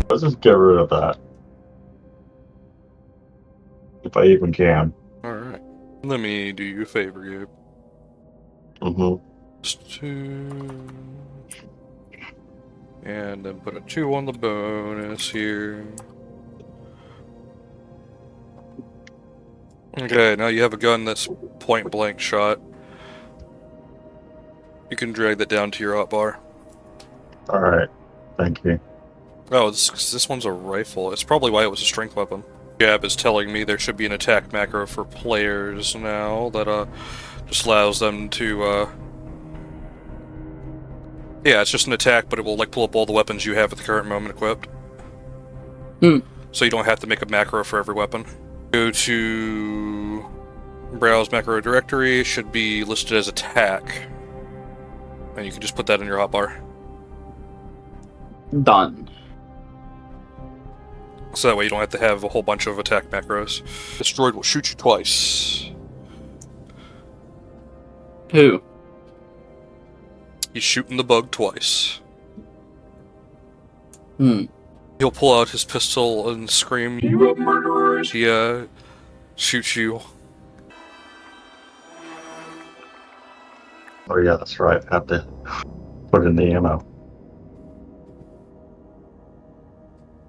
Let's just get rid of that. If I even can. Alright. Let me do you a favor, Gabe. Mm-hmm. Just 2. And then put a 2 on the bonus here. Okay, now you have a gun that's point blank shot. You can drag that down to your hotbar. Alright. Thank you. Oh, this one's a rifle. It's probably why it was a strength weapon. Gab is telling me there should be an attack macro for players now that just allows them to yeah, it's just an attack, but it will like pull up all the weapons you have at the current moment equipped. So you don't have to make a macro for every weapon. Go to browse macro directory, should be listed as attack. And you can just put that in your hotbar. Done. So that way you don't have to have a whole bunch of attack macros. This droid will shoot you twice. Who? He's shooting the bug twice. Hmm. He'll pull out his pistol and scream, "You are murderers!" He shoots you. Oh yeah, that's right. I have to put in the ammo.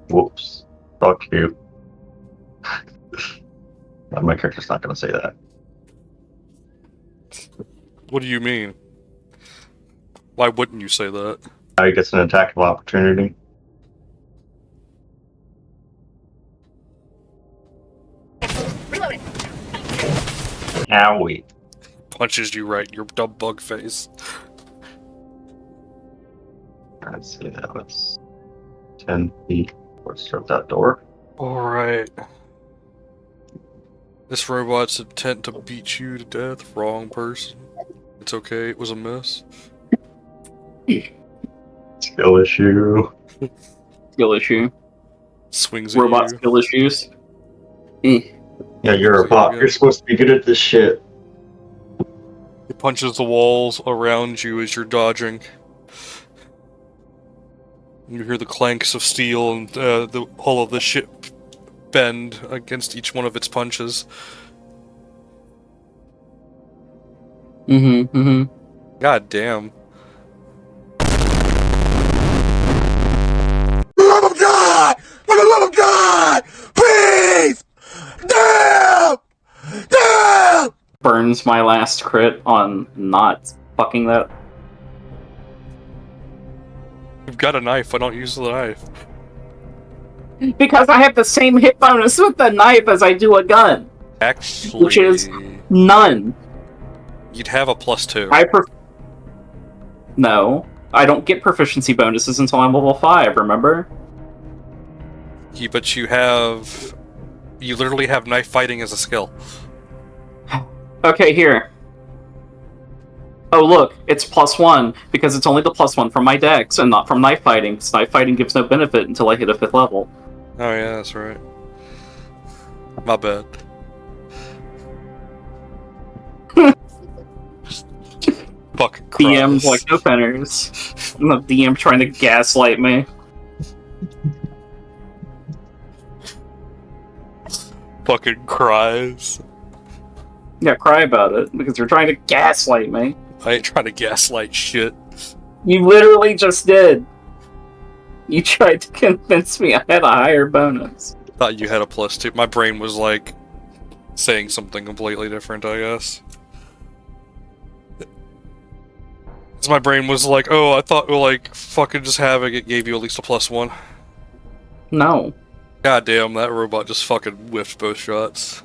Whoops. Fuck you. My character's not gonna say that. What do you mean? Why wouldn't you say that? Now he gets an attack of opportunity. Reloading. Owie. Punches you right in your dumb bug face. Let's see, that was 10 feet. Let's start that door. Alright. This robot's intent to beat you to death. Wrong person. It's okay, it was a miss. Skill issue. Skill issue. Swings at Robot you. skill issues. Eh. Yeah, you're a bot. You're supposed to be good at this shit. It punches the walls around you as you're dodging. You hear the clanks of steel and the hull of the ship bend against each one of its punches. God damn. For the love of God! For the love of God! Please! Damn! Damn! Burns my last crit on not fucking that. You've got a knife, why don't you use the knife? Because I have the same hit bonus with the knife as I do a gun. Actually... Which is none. You'd have a +2. No. I don't get proficiency bonuses until I'm level 5, remember? Yeah, but you have... You literally have knife fighting as a skill. Okay, here. Oh look, it's +1, because it's only the +1 from my dex, and not from knife fighting, because knife fighting gives no benefit until I hit a 5th level. Oh yeah, that's right. My bad. Fucking cries. DM's like no fenners. And the DM trying to gaslight me. Fucking cries. Yeah, cry about it, because you're trying to gaslight me. I ain't trying to gaslight shit. You literally just did. You tried to convince me I had a higher bonus. Thought you had a +2. My brain was like saying something completely different, I guess. So my brain was like, oh, I thought like fucking just having it gave you at least a +1. No. God damn, that robot just fucking whiffed both shots.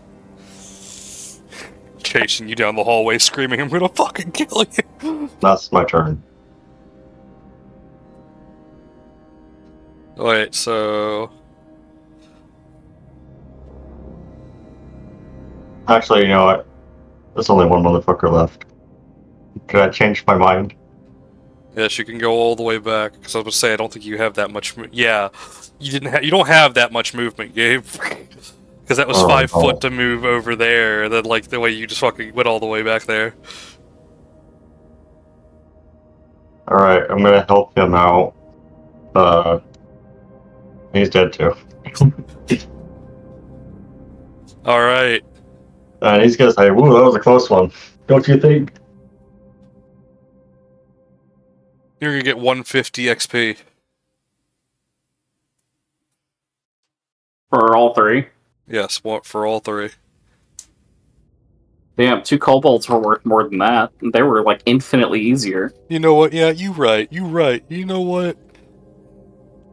Chasing you down the hallway screaming, I'm gonna fucking kill you. That's my turn. Wait, so... Actually, you know what? There's only one motherfucker left. Can I change my mind? Yes, you can go all the way back, because I was gonna say, I don't think you have that much yeah, you don't have that much movement, Gabe. Because that was 5 foot to move over there, then like the way you just fucking went all the way back there. Alright, I'm gonna help him out. He's dead too. Alright. And he's gonna say, woo, that was a close one. Don't you think? You're gonna get 150 XP. For all 3? Yes, for all 3. Damn, 2 kobolds were worth more than that. They were, like, infinitely easier. You know what? Yeah, you right. You know what?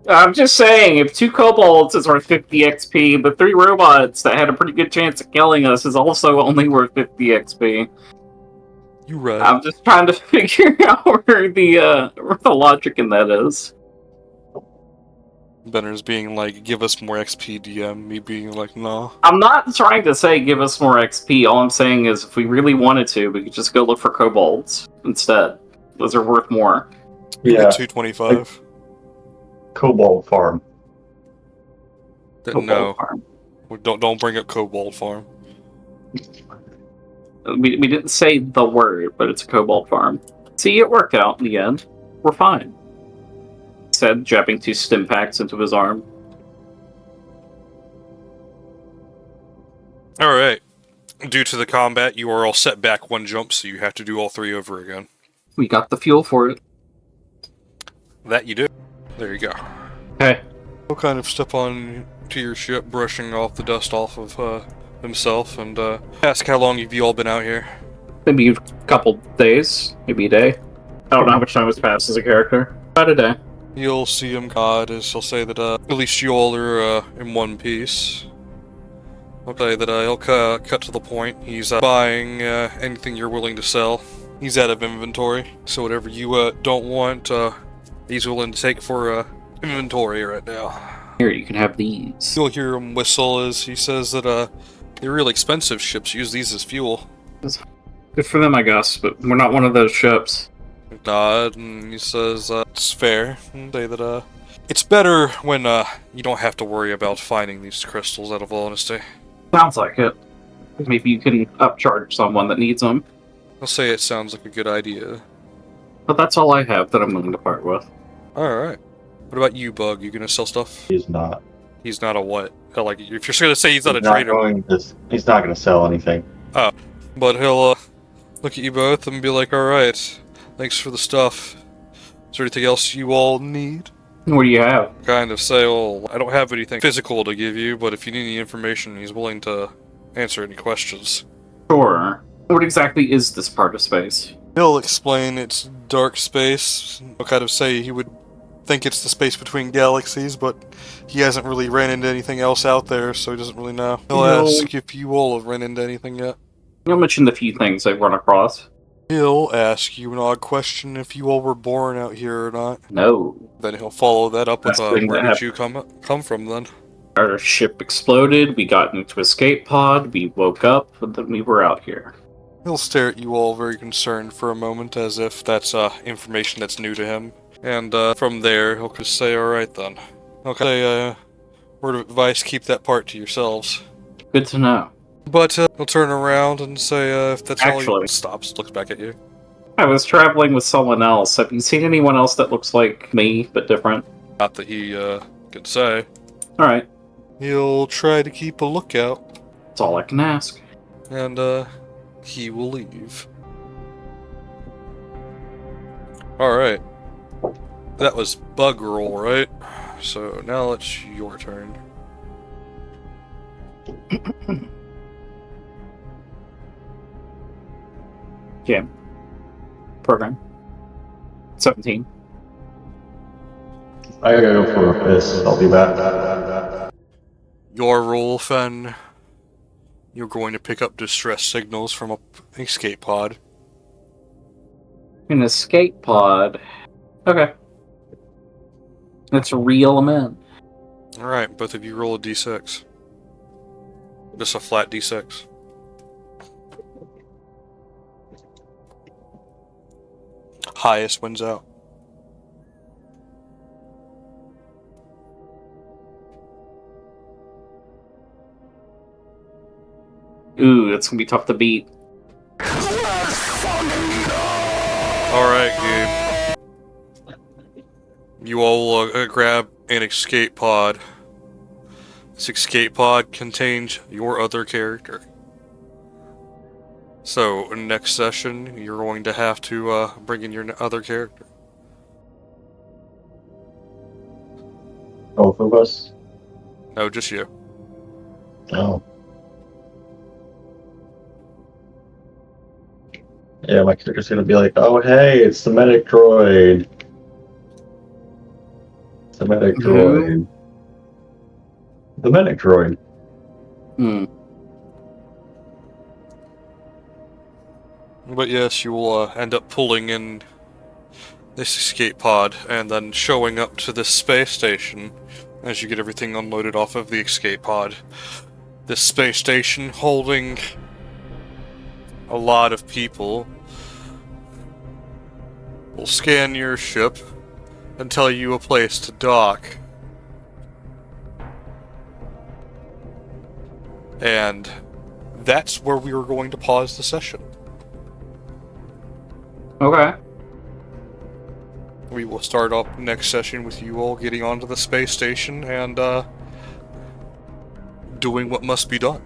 I'm just saying, if 2 kobolds is worth 50 XP, the 3 robots that had a pretty good chance of killing us is also only worth 50 XP. You right. I'm just trying to figure out where the logic in that is. Benner's being like, give us more XP, DM. Me being like, no. I'm not trying to say give us more XP. All I'm saying is if we really wanted to, we could just go look for kobolds instead. Those are worth more. Yeah. 225. Kobold farm. No. Farm. Don't bring up Kobold Farm. We didn't say the word, but it's a kobold farm. See, it worked out in the end. We're fine. Said, jabbing 2 stim packs into his arm. Alright. Due to the combat, you are all set back 1 jump, so you have to do all 3 over again. We got the fuel for it. That you do. There you go. Okay. He'll kind of step on to your ship, brushing off the dust off of himself, and ask how long have you all been out here? Maybe a couple days, maybe a day. I don't know how much time has passed as a character. About a day. You'll see him nod as he'll say that at least you all are in one piece. I'll say that he'll cut to the point. He's buying anything you're willing to sell. He's out of inventory, so whatever you don't want, he's willing to take for inventory right now. Here, you can have these. You'll hear him whistle as he says that The real expensive ships use these as fuel. Good for them, I guess, but we're not one of those ships. Nod, and he says, it's fair. Say that, it's better when, you don't have to worry about finding these crystals, out of all honesty. Sounds like it. Maybe you can upcharge someone that needs them. I'll say it sounds like a good idea. But that's all I have that I'm willing to part with. Alright. What about you, Bug? You gonna sell stuff? He's not. He's not a what? Like, if you're gonna say he's not a He's not trader. he's not going to sell anything. Oh. But he'll, look at you both and be like, alright, thanks for the stuff. Is there anything else you all need? What do you have? Kind of say, well, I don't have anything physical to give you, but if you need any information, he's willing to answer any questions. Sure. What exactly is this part of space? He'll explain it's dark space. He'll kind of say he would think it's the space between galaxies, but he hasn't really ran into anything else out there, so he doesn't really know. He'll ask if you all have run into anything yet. You'll mention the few things I've run across. He'll ask you an odd question if you all were born out here or not. No. Then he'll follow that up with, That's the thing where that did you come from then? Our ship exploded, we got into escape pod, we woke up, and then we were out here. He'll stare at you all very concerned for a moment, as if that's, information that's new to him. And, from there, he'll just say, alright then. He'll say, word of advice, keep that part to yourselves. Good to know. But, he'll turn around and say, if that's all Actually, you... Stops, looks back at you. I was traveling with someone else. Have you seen anyone else that looks like me, but different? Not that he, could say. Alright. He'll try to keep a lookout. That's all I can ask. And, he will leave. Alright. That was Bug Roll, right? So now it's your turn. Yeah. Program. 17. I gotta go for a piss. I'll be back. Your roll, Fen. You're going to pick up distress signals from an escape pod. An escape pod. Okay. Let's reel them in. Alright, both of you roll a d6. Just a flat d6. Highest wins out. Ooh, that's gonna be tough to beat. Alright, Gabe. You all grab an escape pod. This escape pod contains your other character. So, next session, you're going to have to bring in your other character. Both of us? No, just you. Oh. Yeah, my character's gonna be like, oh hey, it's the medic droid. It's the medic droid. The medic droid. Hmm. But yes, you will end up pulling in this escape pod and then showing up to this space station as you get everything unloaded off of the escape pod. This space station holding a lot of people will scan your ship and tell you a place to dock. And that's where we were going to pause the session. Okay. We will start up next session with you all getting onto the space station and doing what must be done.